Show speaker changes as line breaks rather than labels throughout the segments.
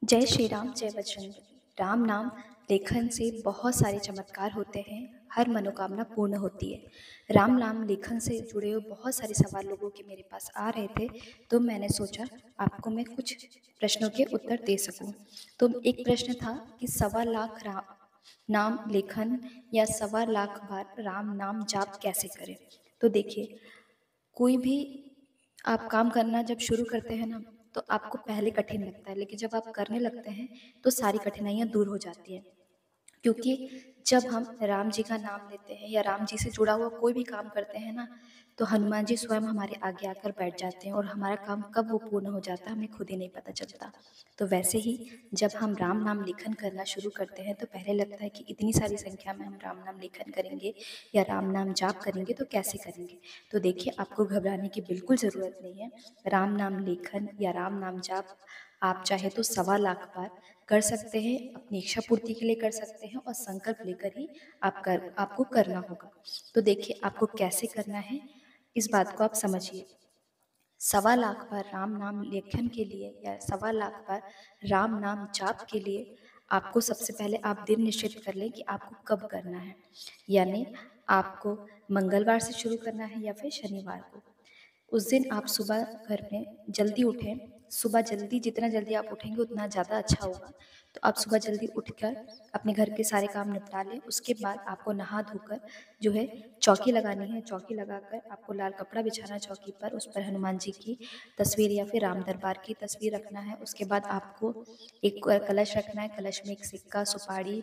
जय श्री राम जय बजरंगबली। राम नाम लेखन से बहुत सारे चमत्कार होते हैं। हर मनोकामना पूर्ण होती है। राम नाम लेखन से जुड़े हुए बहुत सारे सवाल लोगों के मेरे पास आ रहे थे, तो मैंने सोचा आपको मैं कुछ प्रश्नों के उत्तर दे सकूं। तो एक प्रश्न था कि 1.25 लाख राम नाम लेखन या 1.25 लाख बार राम नाम जाप कैसे करें। तो देखिए, कोई भी आप काम करना जब शुरू करते हैं ना, तो आपको पहले कठिन लगता है, लेकिन जब आप करने लगते हैं तो सारी कठिनाइयाँ दूर हो जाती हैं। क्योंकि जब हम राम जी का नाम लेते हैं या राम जी से जुड़ा हुआ कोई भी काम करते हैं ना, तो हनुमान जी स्वयं हमारे आगे आकर बैठ जाते हैं और हमारा काम कब वो पूर्ण हो जाता है हमें खुद ही नहीं पता चलता। तो वैसे ही जब हम राम नाम लेखन करना शुरू करते हैं तो पहले लगता है कि इतनी सारी संख्या में हम राम नाम लेखन करेंगे या राम नाम जाप करेंगे तो कैसे करेंगे। तो देखिए, आपको घबराने की बिल्कुल ज़रूरत नहीं है। राम नाम लेखन या राम नाम जाप आप चाहे तो 1.25 लाख बार कर सकते हैं, अपनी इच्छा पूर्ति के लिए कर सकते हैं और संकल्प लेकर ही आपको करना होगा। तो देखिए, आपको कैसे करना है इस बात को आप समझिए। 1.25 लाख बार राम नाम लेखन के लिए या 1.25 लाख बार राम नाम जाप के लिए आपको सबसे पहले आप दिन निश्चित कर लें कि आपको कब करना है। यानी आपको मंगलवार से शुरू करना है या फिर शनिवार को। उस दिन आप सुबह घर में जल्दी उठें। सुबह जल्दी, जितना जल्दी आप उठेंगे उतना ज़्यादा अच्छा होगा। तो आप सुबह जल्दी उठकर अपने घर के सारे काम निपटा लें। उसके बाद आपको नहा धोकर जो है चौकी लगानी है। चौकी लगाकर आपको लाल कपड़ा बिछाना है चौकी पर, उस पर हनुमान जी की तस्वीर या फिर राम दरबार की तस्वीर रखना है। उसके बाद आपको एक कलश रखना है। कलश में एक सिक्का, सुपारी,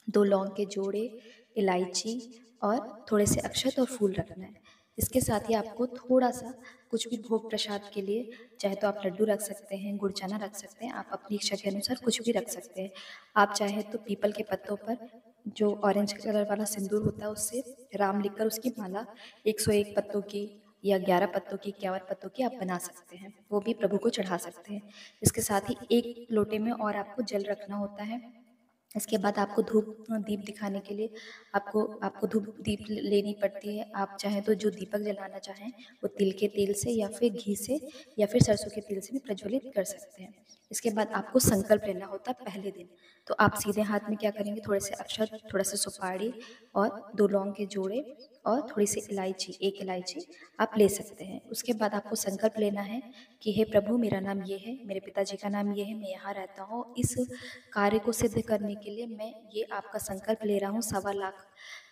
2 लौंग के जोड़े, इलायची और थोड़े से अक्षत और फूल रखना है। इसके साथ ही आपको थोड़ा-सा कुछ भी भोग प्रसाद के लिए, चाहे तो आप लड्डू रख सकते हैं, गुड़ चना रख सकते हैं, आप अपनी इच्छा के अनुसार कुछ भी रख सकते हैं। आप चाहे तो पीपल के पत्तों पर जो ऑरेंज कलर वाला सिंदूर होता है उससे राम लिखकर उसकी माला 101 पत्तों की या 11 पत्तों की, 51 पत्तों की आप बना सकते हैं। वो भी प्रभु को चढ़ा सकते हैं। इसके साथ ही एक लोटे में और आपको जल रखना होता है। इसके बाद आपको धूप दीप दिखाने के लिए आपको आपको धूप दीप लेनी पड़ती है। आप चाहें तो जो दीपक जलाना चाहें वो तिल के तेल से या फिर घी से या फिर सरसों के तेल से भी प्रज्वलित कर सकते हैं। इसके बाद आपको संकल्प लेना होता है पहले दिन। तो आप सीधे हाथ में क्या करेंगे, थोड़े से अक्षत, थोड़ा सा सुपारी और 2 लौंग के जोड़े और थोड़ी सी इलायची, 1 इलायची आप ले सकते हैं। उसके बाद आपको संकल्प लेना है कि हे प्रभु, मेरा नाम ये है, मेरे पिताजी का नाम ये है, मैं यहाँ रहता हूँ। इस कार्य को सिद्ध करने के लिए मैं ये आपका संकल्प ले रहा हूँ। 1.25 लाख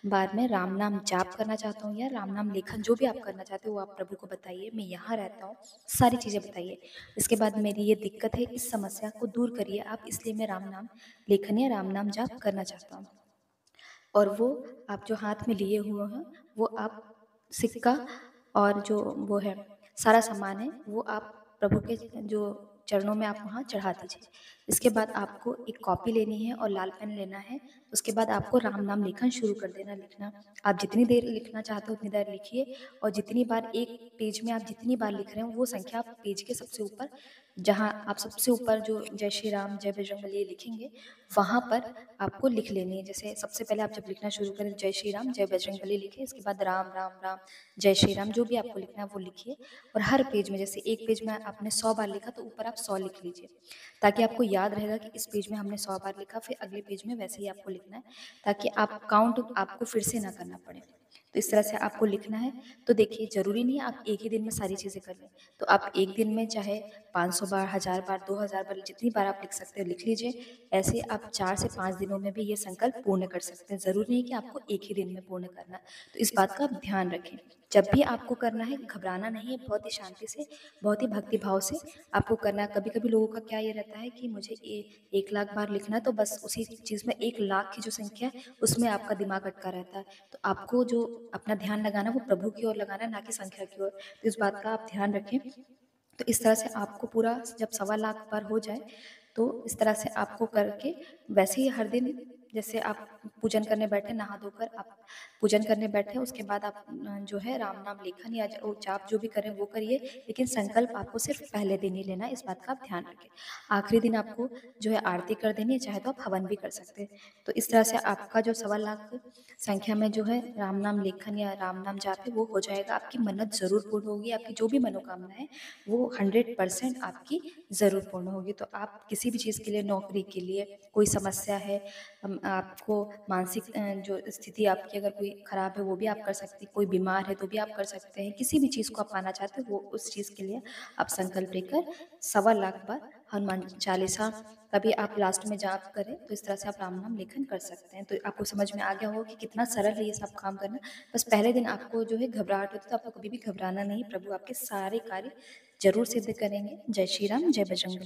बार मैं राम नाम जाप करना चाहता हूँ या राम नाम लेखन, जो भी आप करना चाहते हो वो आप प्रभु को बताइए। मैं यहाँ रहता हूँ, सारी चीज़ें बताइए। इसके बाद मेरी ये दिक्कत है, इस समस्या को दूर करिए आप, इसलिए मैं राम नाम लेखन या राम नाम जाप करना चाहता हूँ। और वो आप जो हाथ में लिए हुए हैं, वो आप सिक्का और जो वो है सारा सामान है, वो आप प्रभु के जो चरणों में आप वहाँ चढ़ा दीजिए। इसके बाद आपको एक कॉपी लेनी है और लाल पेन लेना है। उसके बाद आपको राम नाम लेखन शुरू कर देना लिखना। आप जितनी देर लिखना चाहते हो उतनी देर लिखिए और जितनी बार एक पेज में आप जितनी बार लिख रहे हो वो संख्या आप पेज के सबसे ऊपर, जहाँ आप सबसे ऊपर जो जय श्री राम जय बजरंगबली लिखेंगे, वहाँ पर आपको लिख लेनी है। जैसे सबसे पहले आप जब लिखना शुरू करें जय श्री राम जय बजरंगबली लिखिए, इसके बाद राम राम राम जय श्री राम, जो भी आपको लिखना है वो लिखिए। और हर पेज में, जैसे एक पेज में आपने 100 बार लिखा तो ऊपर आप 100 लिख लीजिए, ताकि आपको याद रहेगा कि इस पेज में हमने 100 बार लिखा, फिर अगले पेज में वैसे ही आपको लिखना है, ताकि आप काउंट आपको फिर से ना करना पड़े। तो इस तरह से आपको लिखना है। तो देखिए, ज़रूरी नहीं है आप एक ही दिन में सारी चीज़ें कर लें। तो आप एक दिन में चाहे 500 बार, 1000 बार, 2000 बार, जितनी बार आप लिख सकते हो लिख लीजिए। ऐसे आप 4 से 5 दिनों में भी ये संकल्प पूर्ण कर सकते हैं। ज़रूरी नहीं है कि आपको एक ही दिन में पूर्ण करना है। तो इस बात का आप ध्यान रखें। जब भी आपको करना है, घबराना नहीं है, बहुत ही शांति से, बहुत ही भक्ति भाव से आपको करना है। कभी-कभी लोगों का क्या ये रहता है कि मुझे 1 लाख बार लिखना है, तो बस उसी चीज़ में 1 लाख की जो संख्या है, उसमें आपका दिमाग अटका रहता है। तो आपको जो अपना ध्यान लगाना है, वो प्रभु की ओर लगाना है, ना कि संख्या की ओर। तो इस बात का आप ध्यान रखें। तो इस तरह से आपको पूरा जब 1.25 लाख बार हो जाए, तो इस तरह से आपको करके वैसे ही हर दिन जैसे आप पूजन करने बैठे, नहा धोकर आप पूजन करने बैठे, उसके बाद आप जो है राम नाम लेखन या जाप जो भी करें वो करिए, लेकिन संकल्प आपको सिर्फ पहले दिन ही लेना है, इस बात का आप ध्यान रखें। आखिरी दिन आपको जो है आरती कर देनी है, चाहे तो आप हवन भी कर सकते हैं। तो इस तरह से आपका जो 1.25 लाख संख्या में जो है राम नाम लेखन या राम नाम जाप है वो हो जाएगा। आपकी मन्नत ज़रूर पूर्ण होगी, आपकी जो भी मनोकामना है वो 100% आपकी ज़रूर पूर्ण होगी। तो आप किसी भी चीज़ के लिए, नौकरी के लिए, कोई समस्या है, आपको मानसिक जो स्थिति आपकी अगर कोई खराब है वो भी आप कर सकती हैं, कोई बीमार है तो भी आप कर सकते हैं, किसी भी चीज़ को आप पाना चाहते हैं वो उस चीज़ के लिए आप संकल्प लेकर 1.25 लाख बार हनुमान चालीसा का भी आप लास्ट में जाप करें, तो इस तरह से आप राम नाम लेखन कर सकते हैं। तो आपको समझ में आ गया होगा कि कितना सरल है ये सब काम करना। बस पहले दिन आपको जो है घबराहट होती है, तो आपको कभी भी घबराना नहीं, प्रभु आपके सारे कार्य ज़रूर सिद्ध करेंगे। जय श्री राम, जय बजरंग बली।